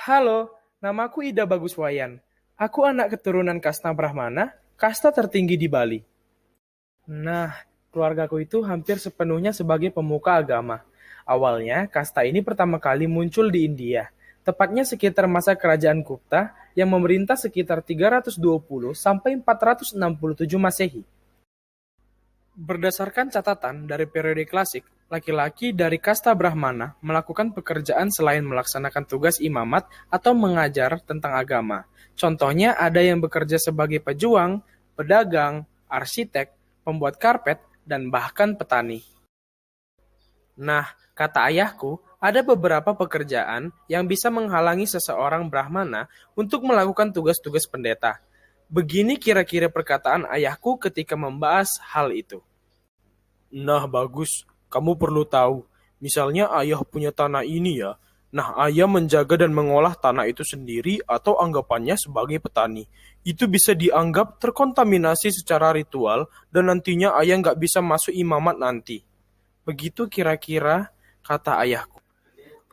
Halo, namaku Ida Baguswayan. Aku anak keturunan kasta Brahmana, kasta tertinggi di Bali. Nah, keluargaku itu hampir sepenuhnya sebagai pemuka agama. Awalnya, kasta ini pertama kali muncul di India, tepatnya sekitar masa kerajaan Gupta yang memerintah sekitar 320 sampai 467 Masehi. Berdasarkan catatan dari periode klasik, laki-laki dari kasta Brahmana melakukan pekerjaan selain melaksanakan tugas imamat atau mengajar tentang agama. Contohnya ada yang bekerja sebagai pejuang, pedagang, arsitek, pembuat karpet, dan bahkan petani. Nah, kata ayahku, ada beberapa pekerjaan yang bisa menghalangi seseorang Brahmana untuk melakukan tugas-tugas pendeta. Begini kira-kira perkataan ayahku ketika membahas hal itu. Nah, bagus. Kamu perlu tahu. Misalnya ayah punya tanah ini ya. Nah, ayah menjaga dan mengolah tanah itu sendiri atau anggapannya sebagai petani. Itu bisa dianggap terkontaminasi secara ritual dan nantinya ayah nggak bisa masuk imamat nanti. Begitu kira-kira kata ayahku.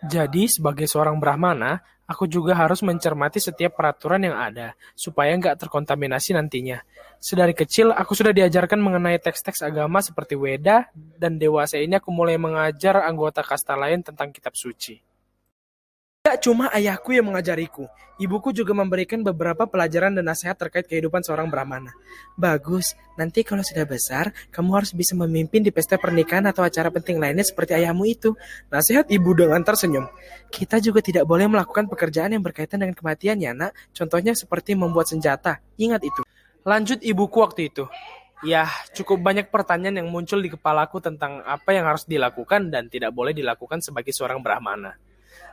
Jadi, sebagai seorang Brahmana, aku juga harus mencermati setiap peraturan yang ada, supaya nggak terkontaminasi nantinya. Sedari kecil, aku sudah diajarkan mengenai teks-teks agama seperti Weda, dan dewasa ini aku mulai mengajar anggota kasta lain tentang kitab suci. Tidak cuma ayahku yang mengajariku, ibuku juga memberikan beberapa pelajaran dan nasihat terkait kehidupan seorang Brahmana. Bagus, nanti kalau sudah besar, kamu harus bisa memimpin di pesta pernikahan atau acara penting lainnya seperti ayahmu itu. Nasihat ibu dengan tersenyum. Kita juga tidak boleh melakukan pekerjaan yang berkaitan dengan kematian ya nak, contohnya seperti membuat senjata. Ingat itu. Lanjut ibuku waktu itu. Ya, cukup banyak pertanyaan yang muncul di kepalaku tentang apa yang harus dilakukan dan tidak boleh dilakukan sebagai seorang Brahmana.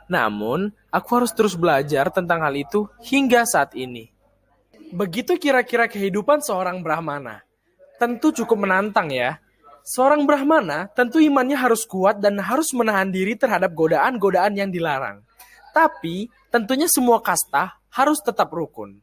Namun, aku harus terus belajar tentang hal itu hingga saat ini. Begitu kira-kira kehidupan seorang Brahmana. Tentu cukup menantang ya. Seorang Brahmana tentu imannya harus kuat dan harus menahan diri terhadap godaan-godaan yang dilarang. Tapi, tentunya semua kasta harus tetap rukun.